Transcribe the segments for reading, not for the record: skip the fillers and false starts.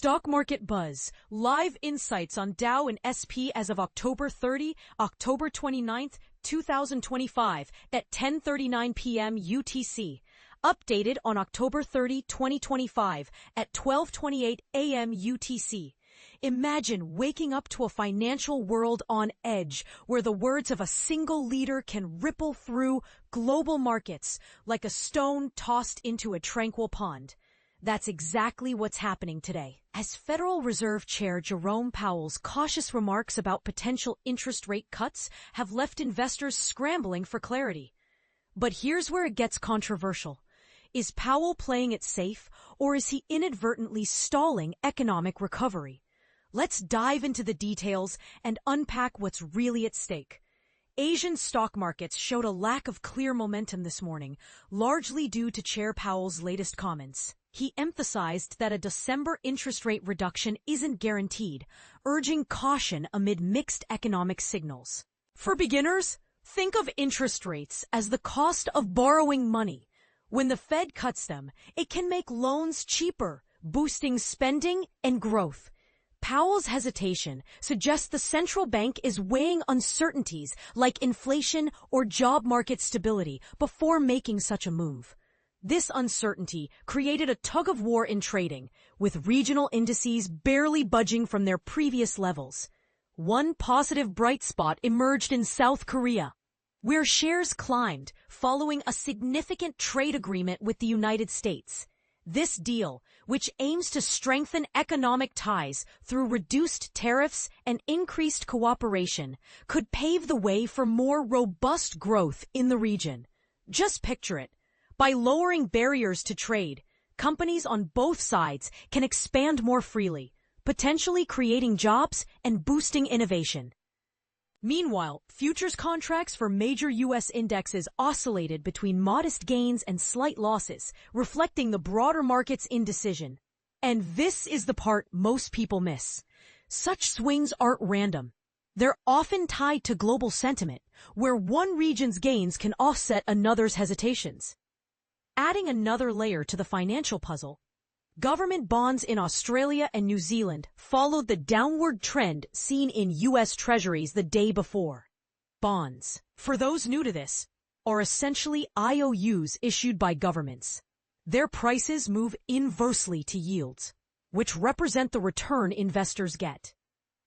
Stock market buzz. Live insights on Dow and S&P as of October 29th, 2025 at 10:39 p.m. UTC. Updated on October 30, 2025 at 12:28 a.m. UTC. Imagine waking up to a financial world on edge where the words of a single leader can ripple through global markets like a stone tossed into a tranquil pond. That's exactly what's happening today. As Federal Reserve Chair Jerome Powell's cautious remarks about potential interest rate cuts have left investors scrambling for clarity. But here's where it gets controversial. Is Powell playing it safe, or is he inadvertently stalling economic recovery? Let's dive into the details and unpack what's really at stake. Asian stock markets showed a lack of clear momentum this morning, largely due to Chair Powell's latest comments. He emphasized that a December interest rate reduction isn't guaranteed, urging caution amid mixed economic signals. For beginners, think of interest rates as the cost of borrowing money. When the Fed cuts them, it can make loans cheaper, boosting spending and growth. Powell's hesitation suggests the central bank is weighing uncertainties like inflation or job market stability before making such a move. This uncertainty created a tug-of-war in trading, with regional indices barely budging from their previous levels. One positive bright spot emerged in South Korea, where shares climbed following a significant trade agreement with the United States. This deal, which aims to strengthen economic ties through reduced tariffs and increased cooperation, could pave the way for more robust growth in the region. Just picture it. By lowering barriers to trade, companies on both sides can expand more freely, potentially creating jobs and boosting innovation. Meanwhile, futures contracts for major U.S. indexes oscillated between modest gains and slight losses, reflecting the broader market's indecision. And this is the part most people miss. Such swings aren't random. They're often tied to global sentiment, where one region's gains can offset another's hesitations. Adding another layer to the financial puzzle, government bonds in Australia and New Zealand followed the downward trend seen in U.S. Treasuries the day before. Bonds, for those new to this, are essentially IOUs issued by governments. Their prices move inversely to yields, which represent the return investors get.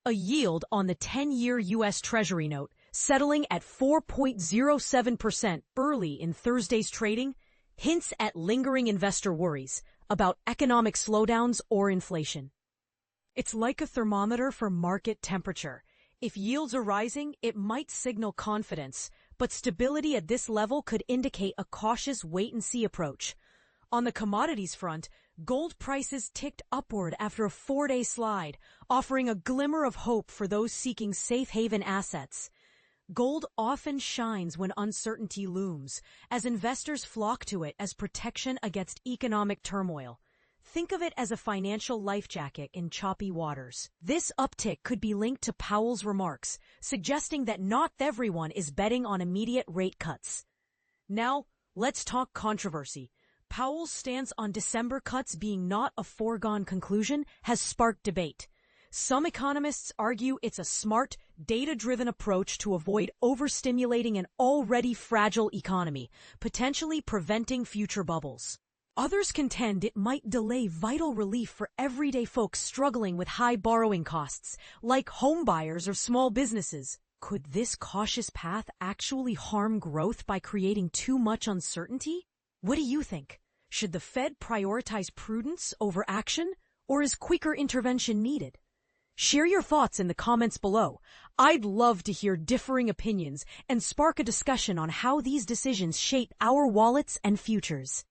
A yield on the 10-year U.S. Treasury note settling at 4.07% early in Thursday's trading hints at lingering investor worries about economic slowdowns or inflation. It's like a thermometer for market temperature. If yields are rising, it might signal confidence, but stability at this level could indicate a cautious wait-and-see approach. On the commodities front, gold prices ticked upward after a 4-day slide, offering a glimmer of hope for those seeking safe haven assets. Gold often shines when uncertainty looms, as investors flock to it as protection against economic turmoil. Think of it as a financial life jacket in choppy waters. This uptick could be linked to Powell's remarks, suggesting that not everyone is betting on immediate rate cuts. Now, let's talk controversy. Powell's stance on December cuts being not a foregone conclusion has sparked debate. Some economists argue it's a smart, data-driven approach to avoid overstimulating an already fragile economy, potentially preventing future bubbles. Others contend it might delay vital relief for everyday folks struggling with high borrowing costs, like home buyers or small businesses. Could this cautious path actually harm growth by creating too much uncertainty? What do you think? Should the Fed prioritize prudence over action, or is quicker intervention needed? Share your thoughts in the comments below. I'd love to hear differing opinions and spark a discussion on how these decisions shape our wallets and futures.